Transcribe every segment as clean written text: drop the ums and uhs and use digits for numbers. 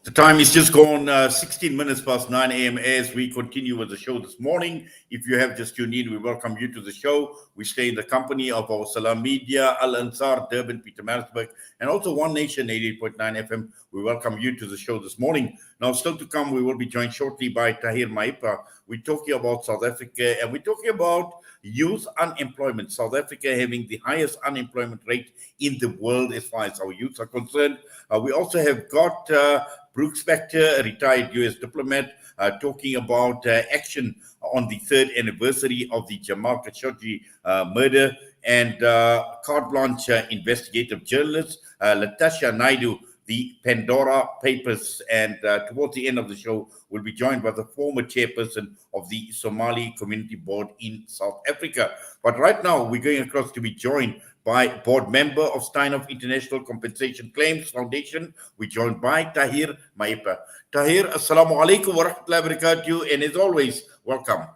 The time is just gone 16 minutes past 9 a.m. as we continue with the show this morning. If you have just tuned in, we welcome you to the show. We stay in the company of our Salam Media, Al Ansar, Durban, Pietermaritzburg, and also One Nation 88.9 FM. We welcome you to the show this morning. Now, still to come, we will be joined shortly by Tahir Maepa. We're talking about South Africa and we're talking about youth unemployment. South Africa having the highest unemployment rate in the world as far as our youth are concerned. We also have got Brooks Spector, a retired U.S. diplomat, talking about action on the third anniversary of the Jamal Khashoggi murder, and carte blanche investigative journalist Latasha Naidu, the Pandora Papers. And towards the end of the show, we'll be joined by the former chairperson of the Somali Community Board in South Africa. But right now, we're going across to be joined by board member of Steinhoff International Compensation Claims Foundation. We're joined by Tahir Maepa. Tahir, assalamu alaikum wa rahmatullahi wa barakatuh, and as always, welcome.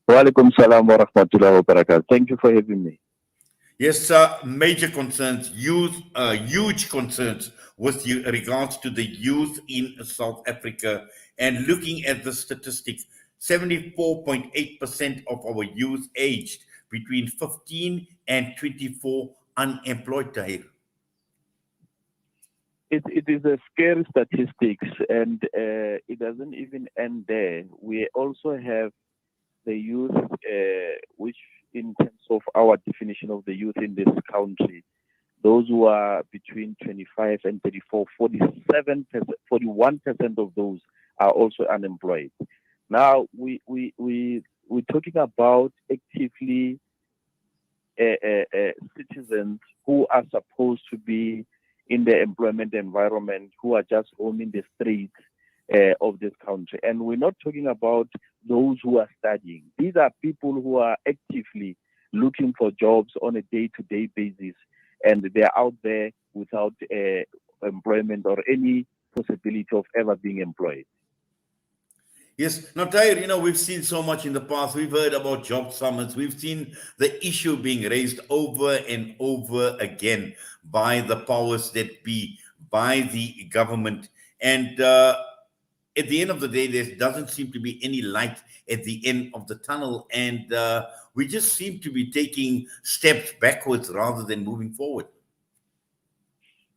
Wa alaikum salam wa rahmatullahi wa barakatuh. Thank you for having me. Yes, major concerns, huge concerns with regards to the youth in South Africa. And looking at the statistics, 74.8% of our youth aged between 15 and 24 unemployed, Tahir. It is a scary statistics, and it doesn't even end there. We also have the youth, which in terms of our definition of the youth in this country, those who are between 25 and 34, 41% of those are also unemployed. Now, we're talking about actively citizens who are supposed to be in the employment environment, who are just roaming the streets of this country. And we're not talking about those who are studying. These are people who are actively looking for jobs on a day-to-day basis, and they're out there without employment or any possibility of ever being employed. Yes. Now, Tahir, we've seen so much in the past. We've heard about job summits. We've seen the issue being raised over and over again by the powers that be, by the government. And at the end of the day, there doesn't seem to be any light at the end of the tunnel. And we just seem to be taking steps backwards rather than moving forward.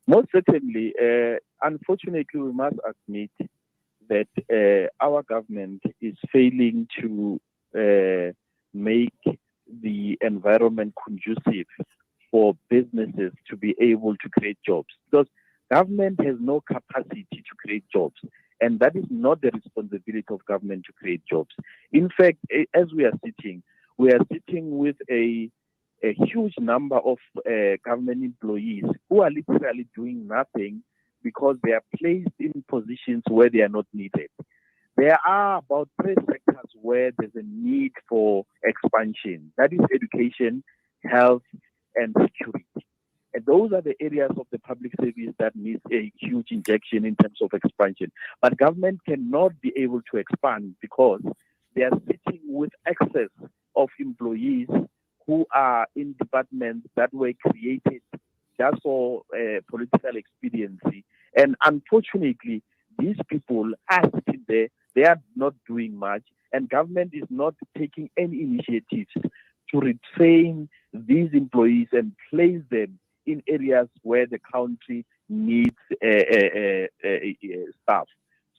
Most certainly. Unfortunately, we must admit that our government is failing to make the environment conducive for businesses to be able to create jobs. Because government has no capacity to create jobs. And that is not the responsibility of government to create jobs. In fact, as we are sitting with a huge number of government employees who are literally doing nothing because they are placed in positions where they are not needed. There are about 3 sectors where there's a need for expansion. That is education, health, and security. And those are the areas of the public service that needs a huge injection in terms of expansion. But government cannot be able to expand because they are sitting with excess of employees who are in departments that were created just for political expediency. And unfortunately, these people are sitting there, they are not doing much, and government is not taking any initiatives to retrain these employees and place them in areas where the country needs staff.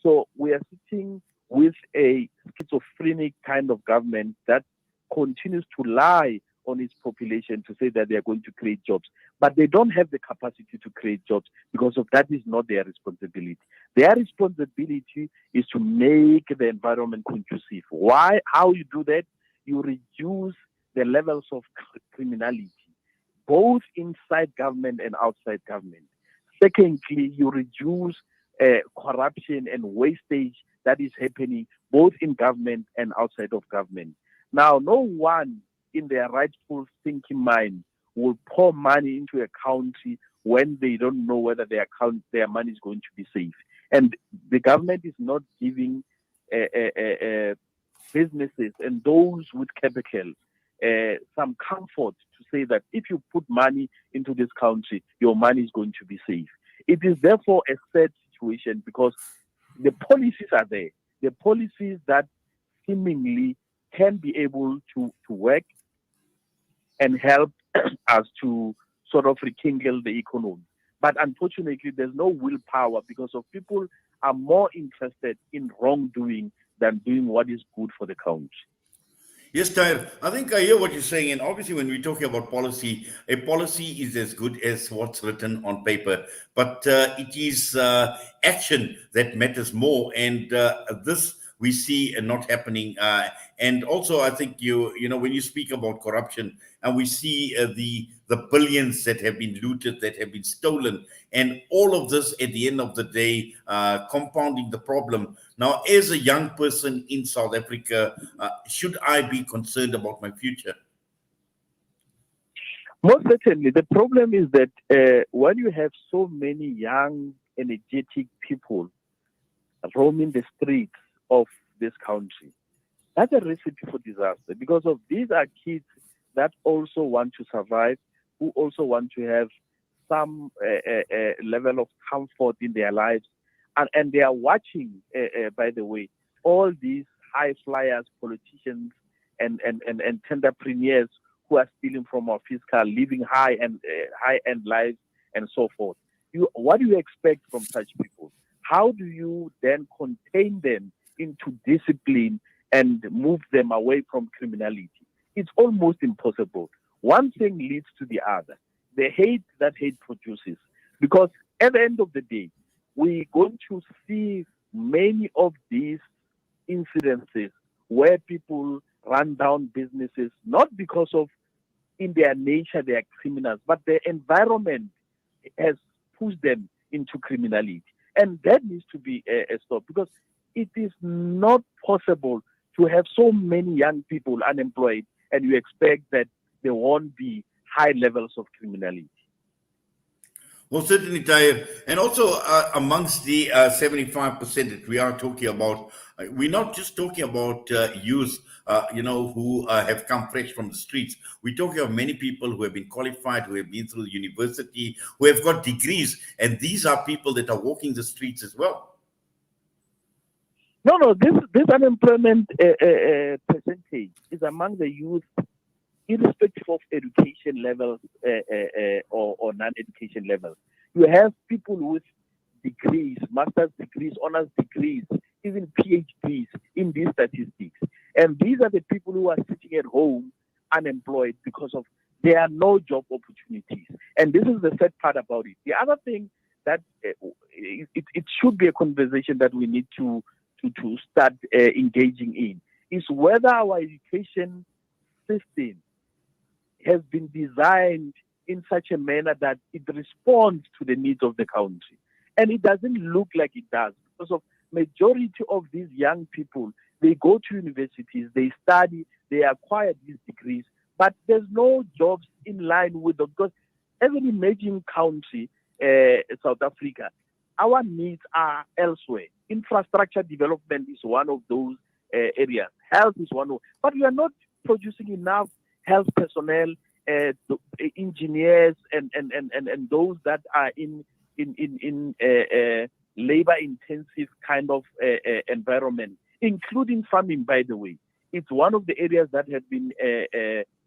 So we are sitting with a schizophrenic kind of government that continues to lie on its population to say that they are going to create jobs. But they don't have the capacity to create jobs because of that is not their responsibility. Their responsibility is to make the environment conducive. Why? How you do that? You reduce the levels of criminality, both inside government and outside government. Secondly, you reduce corruption and wastage that is happening both in government and outside of government. Now, no one in their rightful thinking mind will pour money into a country when they don't know whether their money is going to be safe. And the government is not giving businesses and those with capital some comfort to say that if you put money into this country, your money is going to be safe. it is therefore a sad situation because the policies are there. The policies that seemingly can be able to work and help us to sort of rekindle the economy. But unfortunately, there's no willpower because of people are more interested in wrongdoing than doing what is good for the country. Yes, Tahir, I think I hear what you're saying. And obviously, when we're talking about policy, a policy is as good as what's written on paper. But it is action that matters more. And this we see not happening. And also, I think you know when you speak about corruption, and we see the billions that have been looted, that have been stolen, and all of this at the end of the day compounding the problem. Now, as a young person in South Africa, should I be concerned about my future? Most certainly. The problem is that when you have so many young, energetic people roaming the streets of this country, that's a recipe for disaster because of these are kids that also want to survive, who also want to have some level of comfort in their lives. And they are watching, by the way, all these high flyers, politicians, and entrepreneurs who are stealing from our fiscal, living high-end lives, and so forth. What do you expect from such people? How do you then contain them into discipline and move them away from criminality? It's almost impossible. One thing leads to the other. The hate that hate produces. Because at the end of the day, we're going to see many of these incidences where people run down businesses, not because of in their nature they are criminals, but the environment has pushed them into criminality. And that needs to be stopped because it is not possible to have so many young people unemployed and you expect that there won't be high levels of criminality. Well, certainly, Tahir. And also amongst the 75% that we are talking about, we're not just talking about youth, who have come fresh from the streets. We're talking of many people who have been qualified, who have been through university, who have got degrees. And these are people that are walking the streets as well. No, this unemployment percentage is among the youth irrespective of education levels or non-education levels. You have people with degrees, master's degrees, honors degrees, even PhDs in these statistics. And these are the people who are sitting at home unemployed because of there are no job opportunities. And this is the sad part about it. The other thing that it should be a conversation that we need to start engaging in is whether our education system has been designed in such a manner that it responds to the needs of the country. And it doesn't look like it does because of majority of these young people, they go to universities, they study, they acquire these degrees, but there's no jobs in line with them because as an emerging country, South Africa, our needs are elsewhere. Infrastructure development is one of those areas. Health is one of, but we are not producing enough health personnel, engineers, and those that are in labor-intensive kind of environment, including farming. By the way, it's one of the areas that have been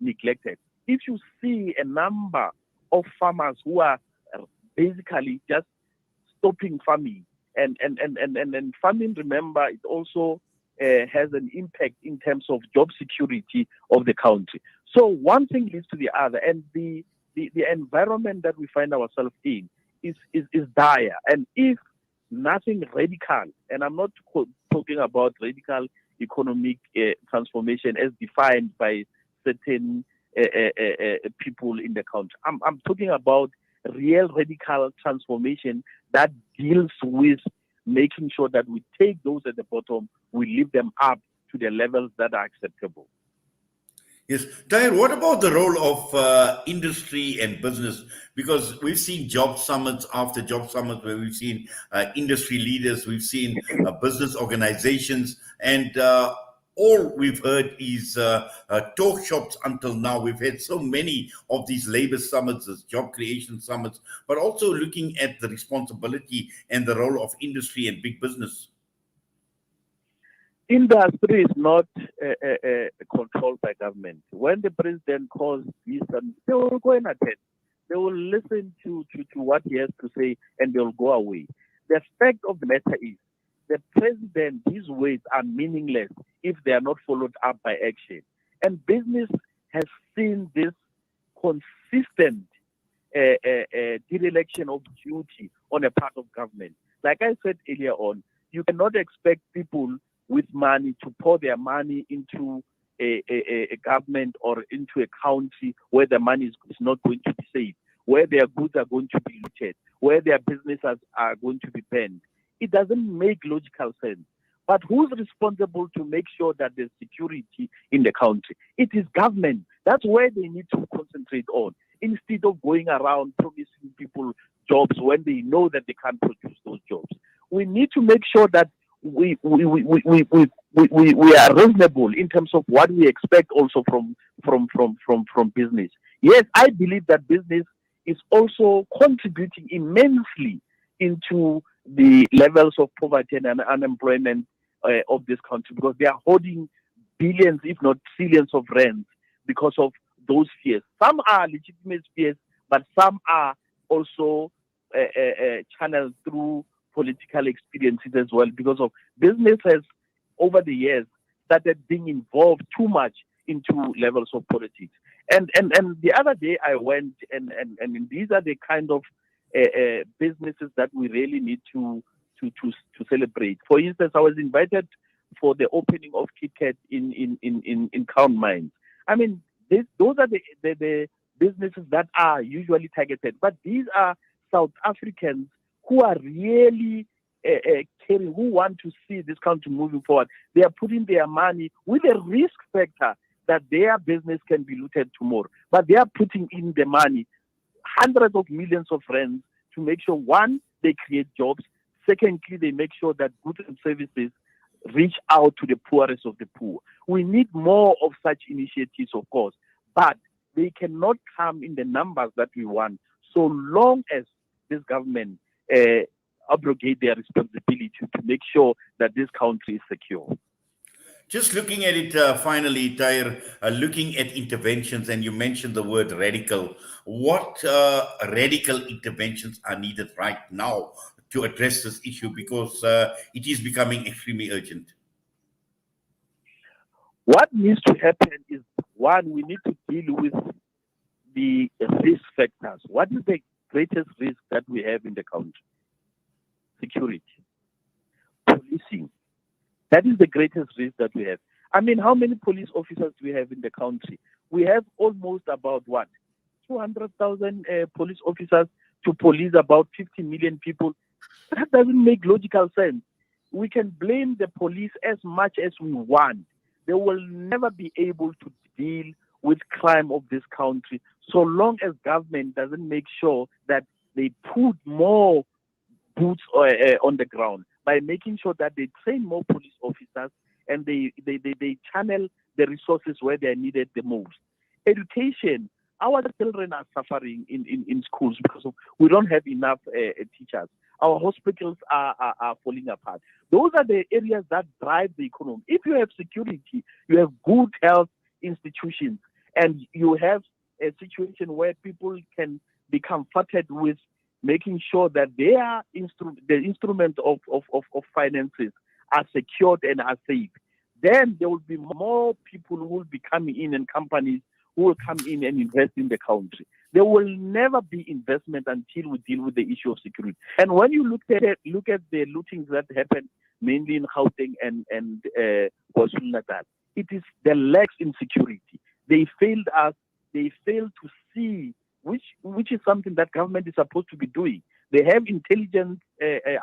neglected. If you see a number of farmers who are basically just stopping farming, and farming, remember, it also has an impact in terms of job security of the country. So one thing leads to the other, and the environment that we find ourselves in is dire. And if nothing radical, and I'm not talking about radical economic transformation as defined by certain people in the country, I'm talking about real radical transformation that deals with making sure that we take those at the bottom, we lift them up to the levels that are acceptable. Yes. Tahir, what about the role of industry and business? Because we've seen job summits after job summits where we've seen industry leaders, we've seen business organizations, and all we've heard is talk shops until now. We've had so many of these labor summits, these job creation summits, but also looking at the responsibility and the role of industry and big business. Industry is not controlled by government. When the president calls these, they will go and attend. They will listen to what he has to say and they'll go away. The fact of the matter is, the president, his words are meaningless if they are not followed up by action. And business has seen this consistent dereliction of duty on a part of government. Like I said earlier on, you cannot expect people with money to pour their money into a government or into a country where the money is not going to be saved, where their goods are going to be looted, where their businesses are going to be banned. It doesn't make logical sense. But who's responsible to make sure that there's security in the country? It is government. That's where they need to concentrate on, instead of going around promising people jobs when they know that they can't produce those jobs. We need to make sure that we are reasonable in terms of what we expect also from business. Yes, I believe that business is also contributing immensely into the levels of poverty and unemployment of this country, because they are holding billions, if not trillions of rands because of those fears. Some are legitimate fears, but some are also channeled through political experiences as well, because of business has over the years started being involved too much into levels of politics. And the other day I went and these are the kind of businesses that we really need to celebrate. For instance, I was invited for the opening of KitKat in Crown Mines. I mean, those are the businesses that are usually targeted, but these are South Africans who are really caring, who want to see this country moving forward. They are putting their money with a risk factor that their business can be looted tomorrow, but they are putting in the money, hundreds of millions of rands, to make sure, one, they create jobs. Secondly, they make sure that goods and services reach out to the poorest of the poor. We need more of such initiatives, of course, but they cannot come in the numbers that we want so long as this government abrogate their responsibility to make sure that this country is secure. Just looking at it finally, Tahir, looking at interventions, and you mentioned the word radical. What radical interventions are needed right now to address this issue, because it is becoming extremely urgent? What needs to happen is, one, we need to deal with the risk factors. What is the greatest risk that we have in the country? Security, policing. That is the greatest risk that we have. I mean, how many police officers do we have in the country? We have almost about 200,000 police officers to police about 50 million people. That doesn't make logical sense. We can blame the police as much as we want. They will never be able to deal with crime of this country so long as government doesn't make sure that they put more boots on the ground, by making sure that they train more police officers and they channel the resources where they are needed the most. Education. Our children are suffering in schools because we don't have enough teachers. Our hospitals are falling apart. Those are the areas that drive the economy. If you have security, you have good health institutions, and you have a situation where people can be comforted with making sure that the instrument of finances are secured and are safe, then there will be more people who will be coming in, and companies who will come in and invest in the country. There will never be investment until we deal with the issue of security. And when you look at the lootings that happened mainly in Gauteng and KwaZulu-Natal, it is the lack in security. They failed us. They failed to see, which is something that government is supposed to be doing. They have intelligence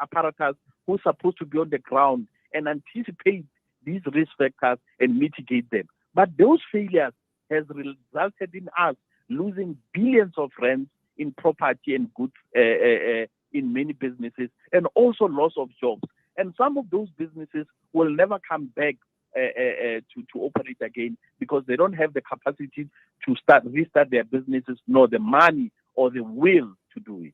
apparatus who are supposed to be on the ground and anticipate these risk factors and mitigate them. But those failures has resulted in us losing billions of rands in property and goods in many businesses, and also loss of jobs. And some of those businesses will never come back to operate again, because they don't have the capacity to restart their businesses, nor the money or the will to do it.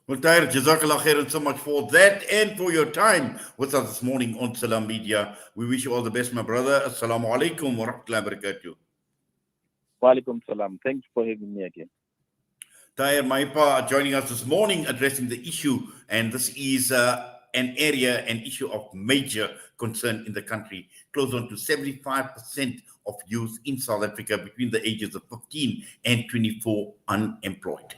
Well, Tahir, Jazakallah khairan so much for that and for your time with us this morning on Salam Media. We wish you all the best, my brother. Assalamu alaikum wa rahmatullahi wa barakatuh. Wa alaikum salam. Thanks for having me again. Tahir Maepa joining us this morning addressing the issue, and this is an issue of major concern in the country. Close on to 75% of youth in South Africa between the ages of 15 and 24 unemployed.